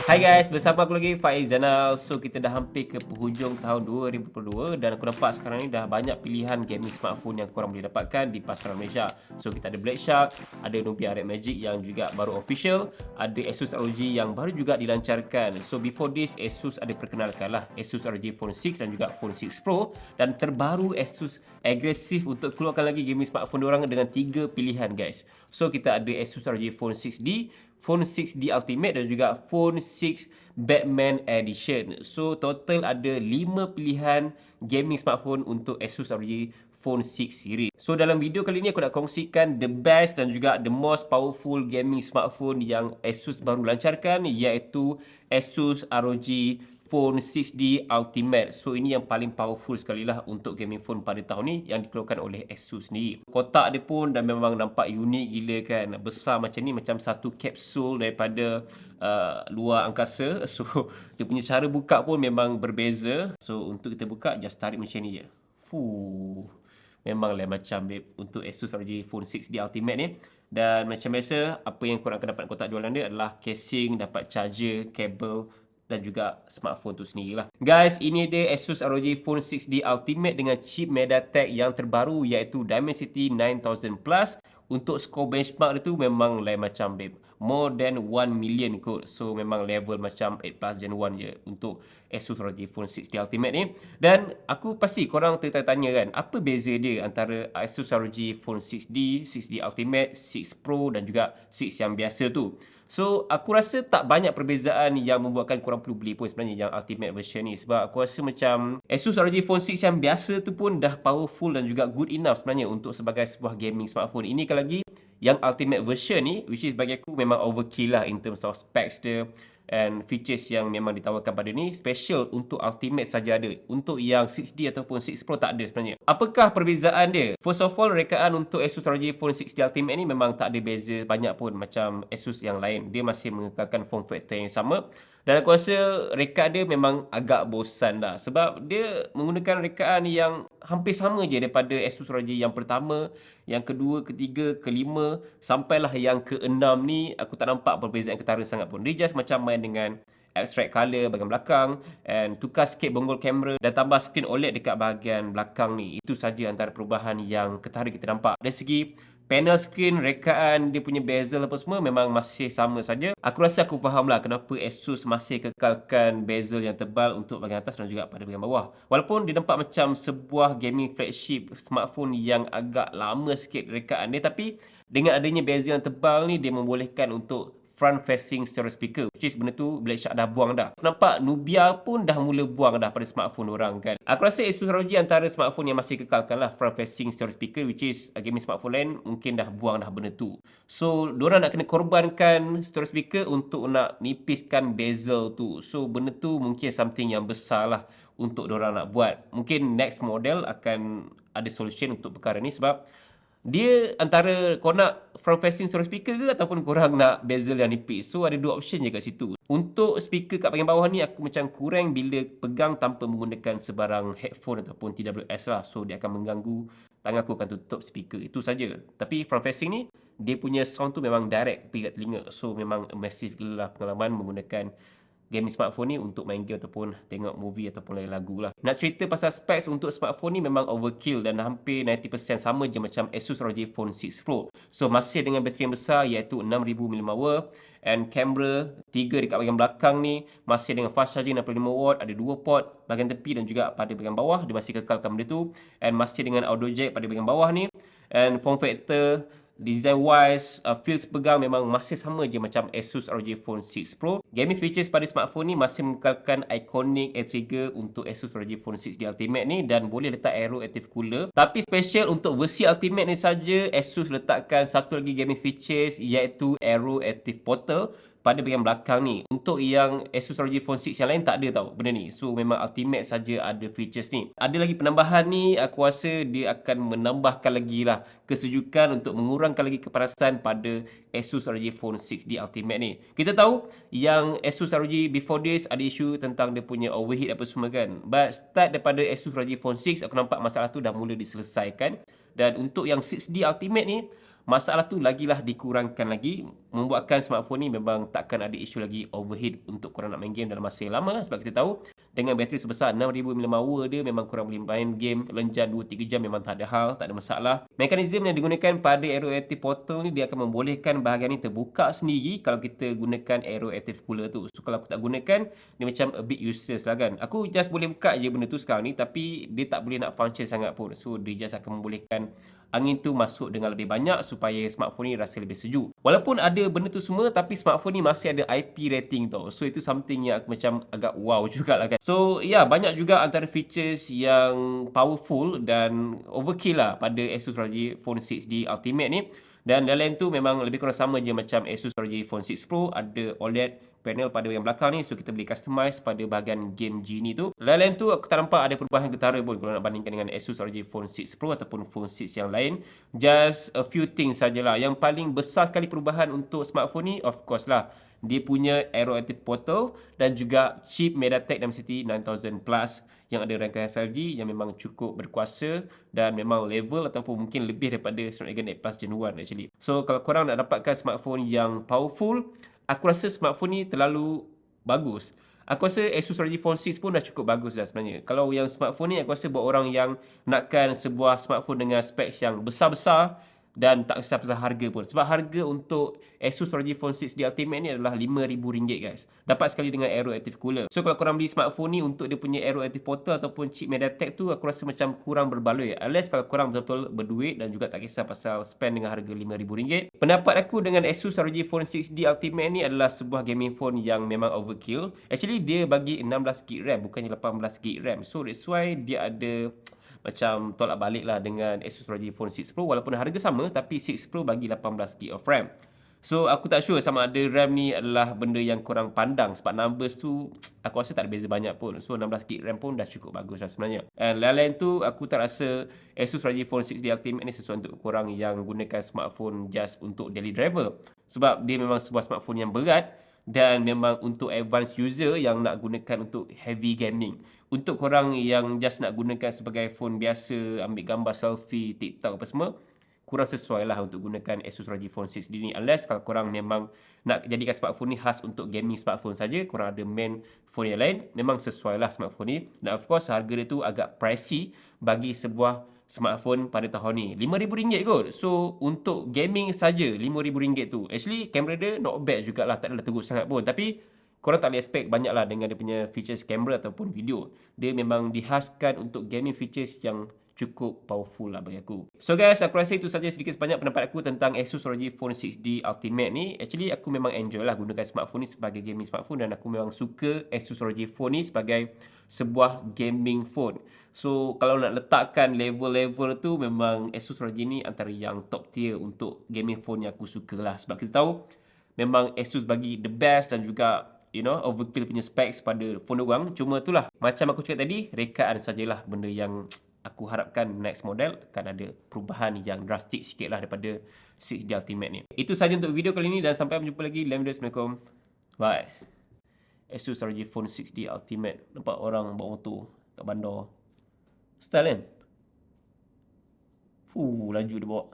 Hai guys, bersama aku lagi Faiz Zainal. So kita dah hampir ke penghujung tahun 2022 dan aku nampak sekarang ni dah banyak pilihan gaming smartphone yang korang boleh dapatkan di pasaran Malaysia. So kita ada Black Shark, ada Nubia Red Magic yang juga baru official, ada Asus ROG yang baru juga dilancarkan. So before this, Asus ada perkenalkan lah Asus ROG Phone 6 dan juga Phone 6 Pro, dan terbaru Asus agresif untuk keluarkan lagi gaming smartphone diorang dengan 3 pilihan guys. So kita ada Asus ROG Phone 6D, Phone 6D Ultimate dan juga Phone 6 Batman Edition. So total ada 5 pilihan gaming smartphone untuk Asus ROG Phone 6 series. So dalam video kali ni aku nak kongsikan the best dan juga the most powerful gaming smartphone yang Asus baru lancarkan, iaitu Asus ROG Phone 6D Ultimate. So ini yang paling powerful sekali lah untuk gaming phone pada tahun ni yang dikeluarkan oleh Asus ni. Kotak dia pun dah memang nampak unik gila kan. Besar macam ni, macam satu kapsul daripada luar angkasa. So dia punya cara buka pun memang berbeza. So untuk kita buka, just tarik macam ni je. Fuh, memanglah macam babe untuk Asus ROG Phone 6D Ultimate ni. Dan macam biasa, apa yang korang akan dapat kotak jualan dia adalah casing, dapat charger, kabel dan juga smartphone tu sendirilah. Guys, ini dia Asus ROG Phone 6D Ultimate dengan chip MediaTek yang terbaru iaitu Dimensity 9000 Plus. Untuk score benchmark dia tu memang lain macam babe. More than 1 million kot. So memang level macam 8 Plus Gen 1 je untuk Asus ROG Phone 6D Ultimate ni. Dan aku pasti korang tertanya kan, apa beza dia antara Asus ROG Phone 6D, 6D Ultimate, 6 Pro dan juga 6 yang biasa tu. So aku rasa tak banyak perbezaan yang membuatkan korang perlu beli pun sebenarnya yang Ultimate version ni. Sebab aku rasa macam Asus ROG Phone 6 yang biasa tu pun dah powerful dan juga good enough sebenarnya untuk sebagai sebuah gaming smartphone. Ini lagi yang Ultimate version ni, which is bagi aku memang overkill lah in terms of specs dia and features yang memang ditawarkan pada ni, special untuk Ultimate saja ada. Untuk yang 6D ataupun 6 Pro tak ada sebenarnya. Apakah perbezaan dia? First of all, rekaan untuk Asus ROG Phone 6D Ultimate ni memang tak ada beza banyak pun macam Asus yang lain. Dia masih mengekalkan form factor yang sama. Dan aku rasa rekaan dia memang agak bosan dah. Sebab dia menggunakan rekaan yang hampir sama je daripada Asus ROG yang pertama, yang kedua, ketiga, kelima, sampailah yang keenam ni aku tak nampak perbezaan ketara sangat pun. Dia just macam main dengan abstract color bahagian belakang and tukar sikit bonggol kamera dan tambah screen OLED dekat bahagian belakang ni. Itu saja antara perubahan yang ketara kita nampak. Dari segi panel screen, rekaan, dia punya bezel apa semua memang masih sama saja. Aku rasa aku faham lah kenapa Asus masih kekalkan bezel yang tebal untuk bahagian atas dan juga pada bahagian bawah. Walaupun dia nampak macam sebuah gaming flagship smartphone yang agak lama sikit rekaan dia, tapi dengan adanya bezel yang tebal ni, dia membolehkan untuk front facing stereo speaker, which is benda tu Black Shark dah buang dah. Nampak Nubia pun dah mula buang dah pada smartphone orang kan. Aku rasa Asus ROG antara smartphone yang masih kekalkan lah front facing stereo speaker, which is gaming smartphone lain mungkin dah buang dah benda tu. So diorang nak kena korbankan stereo speaker untuk nak nipiskan bezel tu. So benda tu mungkin something yang besar lah untuk diorang nak buat. Mungkin next model akan ada solution untuk perkara ni, sebab dia antara kau nak front facing stereo speaker ke ataupun korang nak bezel yang nipis. So ada dua option je kat situ. Untuk speaker kat bahagian bawah ni aku macam kurang bila pegang tanpa menggunakan sebarang headphone ataupun TWS lah. So dia akan mengganggu, tangan aku akan tutup speaker. Itu saja. Tapi front facing ni dia punya sound tu memang direct pergi kat telinga. So memang massive gila lah pengalaman menggunakan gaming smartphone ni untuk main game ataupun tengok movie ataupun lain lagu lah. Nak cerita pasal specs untuk smartphone ni memang overkill dan hampir 90% sama je macam Asus ROG Phone 6 Pro. So masih dengan bateri yang besar iaitu 6000 mAh and kamera 3 dekat bahagian belakang ni masih dengan fast charging 65W, ada 2 port bahagian tepi dan juga pada bahagian bawah dia masih kekalkan benda tu, and masih dengan audio jack pada bahagian bawah ni, and form factor design wise, feels pegang memang masih sama je macam Asus ROG Phone 6 Pro. Gaming features pada smartphone ni masih mengekalkan iconic air trigger untuk Asus ROG Phone 6D Ultimate ni dan boleh letak Aero Active Cooler. Tapi special untuk versi Ultimate ni saja, Asus letakkan satu lagi gaming features iaitu Aero Active Portal pada bahagian belakang ni. Untuk yang Asus ROG Phone 6 yang lain tak ada tau benda ni. So memang Ultimate saja ada features ni. Ada lagi penambahan ni, aku rasa dia akan menambahkan lagi lah kesejukan untuk mengurangkan lagi kepanasan pada Asus ROG Phone 6D Ultimate ni. Kita tahu yang Asus ROG before this ada isu tentang dia punya overheat apa semua kan. But start daripada Asus ROG Phone 6, aku nampak masalah tu dah mula diselesaikan. Dan untuk yang 6D Ultimate ni, masalah tu lagilah dikurangkan lagi, membuatkan smartphone ni memang takkan ada isu lagi overheat untuk korang nak main game dalam masa yang lama. Sebab kita tahu dengan bateri sebesar 6000 mAh dia memang korang boleh main game lenjan 2-3 jam memang tak ada hal, tak ada masalah. Mekanisme yang digunakan pada aeroactive portal ni dia akan membolehkan bahagian ni terbuka sendiri kalau kita gunakan aeroactive cooler tu. So kalau aku tak gunakan, dia macam a bit useless lah kan. Aku just boleh buka je benda tu sekarang ni, tapi dia tak boleh nak function sangat pun. So dia just akan membolehkan angin tu masuk dengan lebih banyak supaya smartphone ni rasa lebih sejuk. Walaupun ada benda tu semua, tapi smartphone ni masih ada IP rating tau. So itu something yang aku macam agak wow jugalah kan. So ya, banyak juga antara features yang powerful dan overkill lah pada Asus ROG Phone 6D Ultimate ni. Dan lain tu memang lebih kurang sama je macam Asus ROG Phone 6 Pro, ada OLED panel pada yang belakang ni, so kita boleh customize pada bahagian game Genie tu. Lain tu aku tak nampak ada perubahan ketara pun kalau nak bandingkan dengan Asus ROG Phone 6 Pro ataupun Phone 6 yang lain. Just a few things sajalah. Yang paling besar sekali perubahan untuk smartphone ni, of course lah, dia punya aeroactive portal dan juga chip MediaTek Dimensity 9000 Plus yang ada rangkaian 5G yang memang cukup berkuasa dan memang level ataupun mungkin lebih daripada Snapdragon 8 Plus Gen 1 actually. So kalau korang nak dapatkan smartphone yang powerful, aku rasa smartphone ni terlalu bagus. Aku rasa Asus ROG Phone 6 pun dah cukup bagus dah sebenarnya. Kalau yang smartphone ni aku rasa buat orang yang nakkan sebuah smartphone dengan specs yang besar-besar dan tak kisah pasal harga pun. Sebab harga untuk Asus ROG Phone 6D Ultimate ni adalah RM5,000 guys. Dapat sekali dengan aeroactive cooler. So kalau korang beli smartphone ni untuk dia punya aeroactive portal ataupun chip MediaTek tu, aku rasa macam kurang berbaloi. Unless kalau korang betul-betul berduit dan juga tak kisah pasal spend dengan harga RM5,000. Pendapat aku dengan Asus ROG Phone 6D Ultimate ni adalah sebuah gaming phone yang memang overkill. Actually dia bagi 16GB RAM bukannya 18GB RAM. So that's why dia ada macam tolak balik lah dengan Asus ROG Phone 6 Pro. Walaupun harga sama, tapi 6 Pro bagi 18GB of RAM. So aku tak sure sama ada RAM ni adalah benda yang korang pandang. Sebab numbers tu aku rasa tak ada beza banyak pun. So 16GB RAM pun dah cukup bagus lah sebenarnya. And lain-lain tu aku tak rasa Asus ROG Phone 6D Ultimate ni sesuai untuk korang yang gunakan smartphone just untuk daily driver. Sebab dia memang sebuah smartphone yang berat dan memang untuk advanced user yang nak gunakan untuk heavy gaming. Untuk korang yang just nak gunakan sebagai phone biasa, ambil gambar selfie, TikTok apa semua, kurang sesuai lah untuk gunakan Asus ROG Phone 6D ni. Unless kalau korang memang nak jadikan smartphone ni khas untuk gaming smartphone saja, korang ada main phone yang lain, memang sesuai lah smartphone ni. Dan of course harga dia tu agak pricey bagi sebuah smartphone pada tahun ni. RM5,000 kot. So untuk gaming saja RM5,000 tu. Actually kamera dia not bad jugalah, tak adalah teruk sangat pun. Tapi korang tak boleh expect banyak lah dengan dia punya features kamera ataupun video. Dia memang dihaskan untuk gaming features yang cukup powerful lah bagi aku. So guys, aku rasa itu saja sedikit sebanyak pendapat aku tentang Asus ROG Phone 6D Ultimate ni. Actually aku memang enjoy lah gunakan smartphone ni sebagai gaming smartphone dan aku memang suka Asus ROG Phone ni sebagai sebuah gaming phone. So kalau nak letakkan level-level tu, memang Asus ROG ni antara yang top tier untuk gaming phone yang aku suka lah. Sebab kita tahu memang Asus bagi the best dan juga overkill punya specs pada phone orang. Cuma itulah, macam aku cakap tadi, rekaan sajalah benda yang aku harapkan next model akan ada perubahan yang drastik sikit lah daripada 6D Ultimate ni. Itu saja untuk video kali ni dan sampai berjumpa lagi dalam video. Assalamualaikum. Bye. Asus ROG Phone 6D Ultimate. Nampak orang bawa motor kat bandar. Style kan? Laju dia bawa.